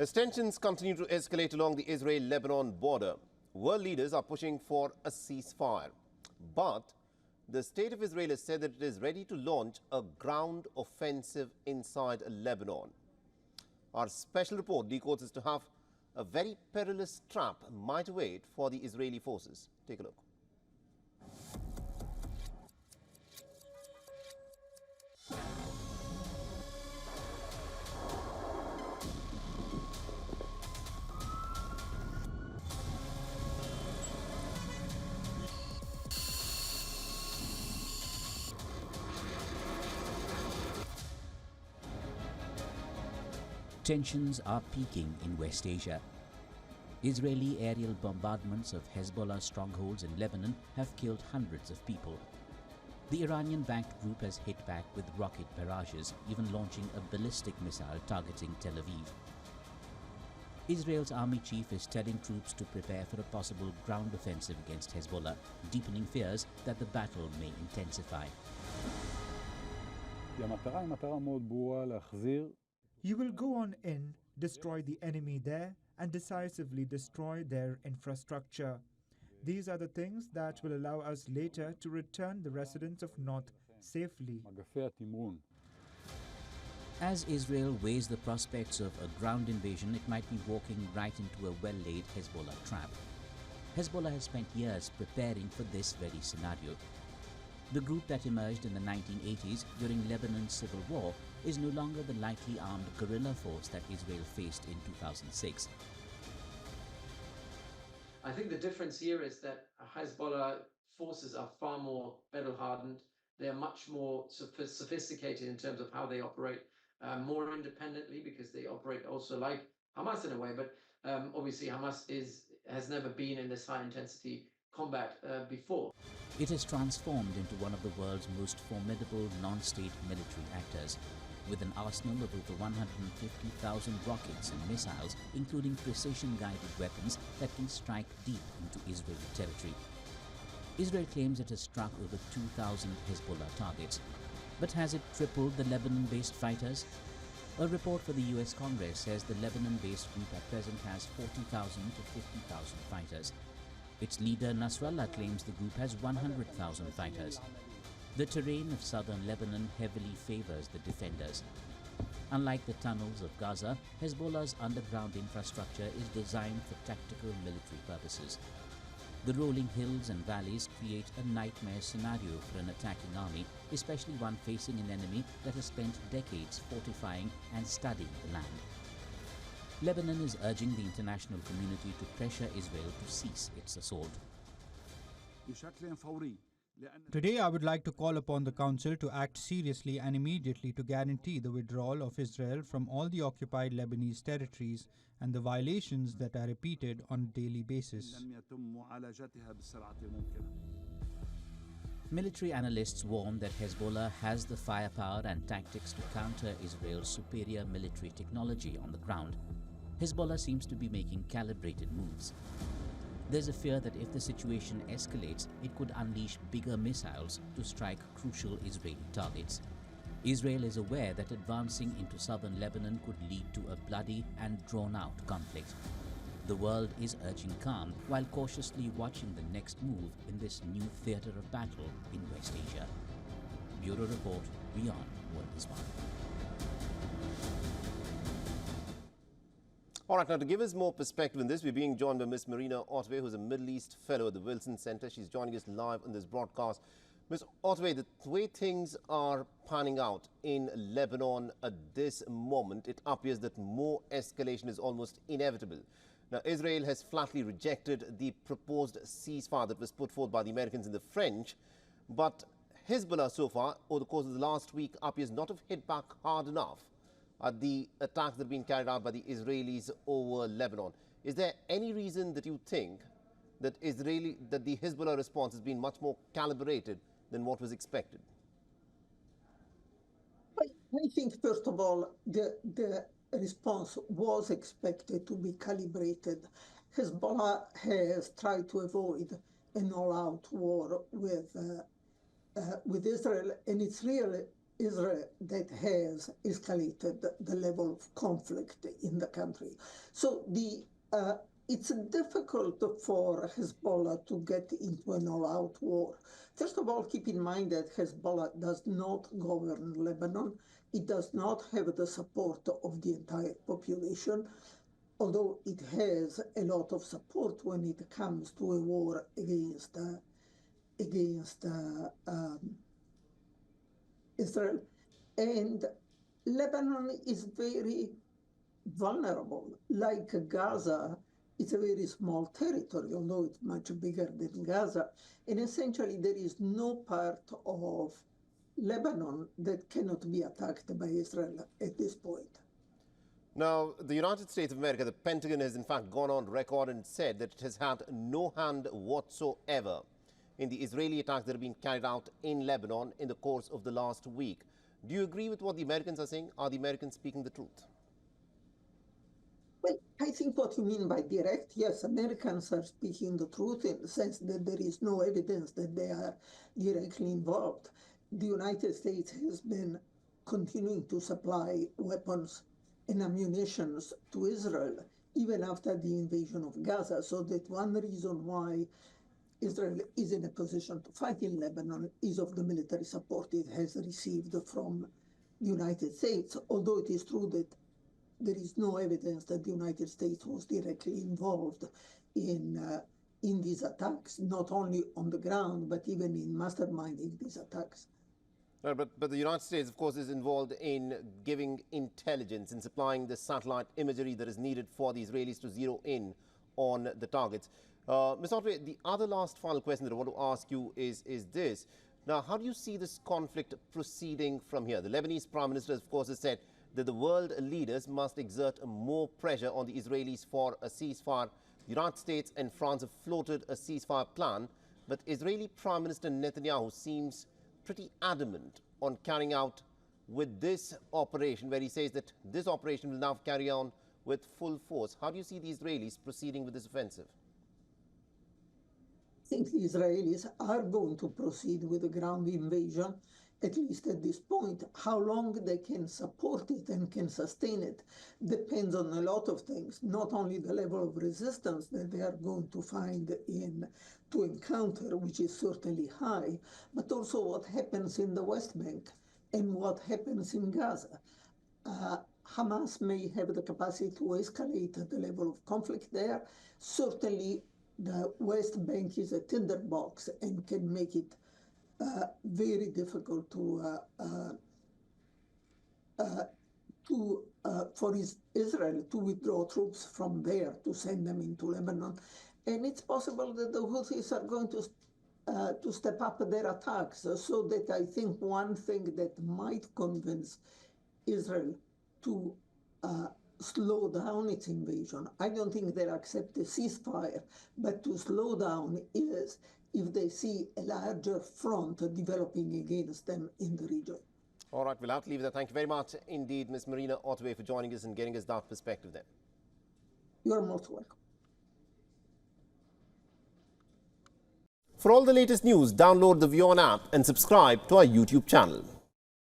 As tensions continue to escalate along the Israel-Lebanon border, world leaders are pushing for a ceasefire. But the state of Israel has said that it is ready to launch a ground offensive inside Lebanon. Our special report decodes as to how a very perilous trap might await for the Israeli forces. Take a look. Tensions are peaking in West Asia. Israeli aerial bombardments of Hezbollah strongholds in Lebanon have killed hundreds of people. The Iranian-backed group has hit back with rocket barrages, even launching a ballistic missile targeting Tel Aviv. Israel's army chief is telling troops to prepare for a possible ground offensive against Hezbollah, deepening fears that the battle may intensify. You will go on in, destroy the enemy there, and decisively destroy their infrastructure. These are the things that will allow us later to return the residents of North safely. As Israel weighs the prospects of a ground invasion, it might be walking right into a well-laid Hezbollah trap. Hezbollah has spent years preparing for this very scenario. The group that emerged in the 1980s during Lebanon's civil war is no longer the lightly armed guerrilla force that Israel faced in 2006. I think the difference here is that Hezbollah forces are far more battle-hardened. They're much more sophisticated in terms of how they operate, more independently, because they operate also like Hamas in a way. But obviously Hamas has never been in this high-intensity combat before. It has transformed into one of the world's most formidable non-state military actors, with an arsenal of over 150,000 rockets and missiles, including precision-guided weapons that can strike deep into Israeli territory. Israel claims it has struck over 2,000 Hezbollah targets. But has it tripled the Lebanon-based fighters? A report for the US Congress says the Lebanon-based group at present has 40,000 to 50,000 fighters. Its leader Nasrallah claims the group has 100,000 fighters. The terrain of southern Lebanon heavily favors the defenders. Unlike the tunnels of Gaza, Hezbollah's underground infrastructure is designed for tactical military purposes. The rolling hills and valleys create a nightmare scenario for an attacking army, especially one facing an enemy that has spent decades fortifying and studying the land. Lebanon is urging the international community to pressure Israel to cease its assault. Today, I would like to call upon the Council to act seriously and immediately to guarantee the withdrawal of Israel from all the occupied Lebanese territories and the violations that are repeated on a daily basis. Military analysts warn that Hezbollah has the firepower and tactics to counter Israel's superior military technology on the ground. Hezbollah seems to be making calibrated moves. There's a fear that if the situation escalates, it could unleash bigger missiles to strike crucial Israeli targets. Israel is aware that advancing into southern Lebanon could lead to a bloody and drawn-out conflict. The world is urging calm while cautiously watching the next move in this new theater of battle in West Asia. Bureau Report, WION, World is One. All right, now to give us more perspective on this, we're being joined by Ms. Marina Otway, who's a Middle East Fellow at the Wilson Center. She's joining us live on this broadcast. Ms. Otway, the way things are panning out in Lebanon at this moment, it appears that more escalation is almost inevitable. Now, Israel has flatly rejected the proposed ceasefire that was put forth by the Americans and the French, but Hezbollah so far, over the course of the last week, appears not to have hit back hard enough at the attacks that have been carried out by the Israelis over Lebanon. Is there any reason that you think that the Hezbollah response has been much more calibrated than what was expected? I think, first of all, the response was expected to be calibrated. Hezbollah has tried to avoid an all-out war with Israel, and it's really Israel that has escalated the level of conflict in the country. So it's difficult for Hezbollah to get into an all-out war. First of all, keep in mind that Hezbollah does not govern Lebanon. It does not have the support of the entire population, although it has a lot of support when it comes to a war against Israel. And Lebanon is very vulnerable. Like Gaza, it's a very small territory, although it's much bigger than Gaza. And essentially, there is no part of Lebanon that cannot be attacked by Israel at this point. Now, the United States of America, the Pentagon, has in fact gone on record and said that it has had no hand whatsoever in the Israeli attacks that have been carried out in Lebanon in the course of the last week. Do you agree with what the Americans are saying? Are the Americans speaking the truth? Well, I think what you mean by direct, yes, Americans are speaking the truth in the sense that there is no evidence that they are directly involved. The United States has been continuing to supply weapons and ammunition to Israel even after the invasion of Gaza. So that one reason why Israel is in a position to fight in Lebanon is of the military support it has received from the United States, although it is true that there is no evidence that the United States was directly involved in these attacks, not only on the ground, but even in masterminding these attacks. Right, but the United States, of course, is involved in giving intelligence and supplying the satellite imagery that is needed for the Israelis to zero in on the targets. Ms. Otway, the other last final question that I want to ask you is this. Now, how do you see this conflict proceeding from here? The Lebanese Prime Minister, of course, has said that the world leaders must exert more pressure on the Israelis for a ceasefire. The United States and France have floated a ceasefire plan, but Israeli Prime Minister Netanyahu seems pretty adamant on carrying out with this operation, where he says that this operation will now carry on with full force. How do you see the Israelis proceeding with this offensive? I think the Israelis are going to proceed with the ground invasion, at least at this point. How long they can support it and can sustain it depends on a lot of things, not only the level of resistance that they are going to find to encounter, which is certainly high, but also what happens in the West Bank and what happens in Gaza. Hamas may have the capacity to escalate the level of conflict there. Certainly, the West Bank is a tinderbox and can make it very difficult for Israel to withdraw troops from there to send them into Lebanon. And it's possible that the Houthis are going to step up their attacks, so that I think one thing that might convince Israel to slow down its invasion, I don't think they'll accept a ceasefire, but to slow down is if they see a larger front developing against them in the region. All right, we'll have to leave it there. Thank you very much indeed, Ms. Marina Otway, for joining us and getting us that perspective there. You're most welcome. For all the latest news, download the WION app and subscribe to our YouTube channel.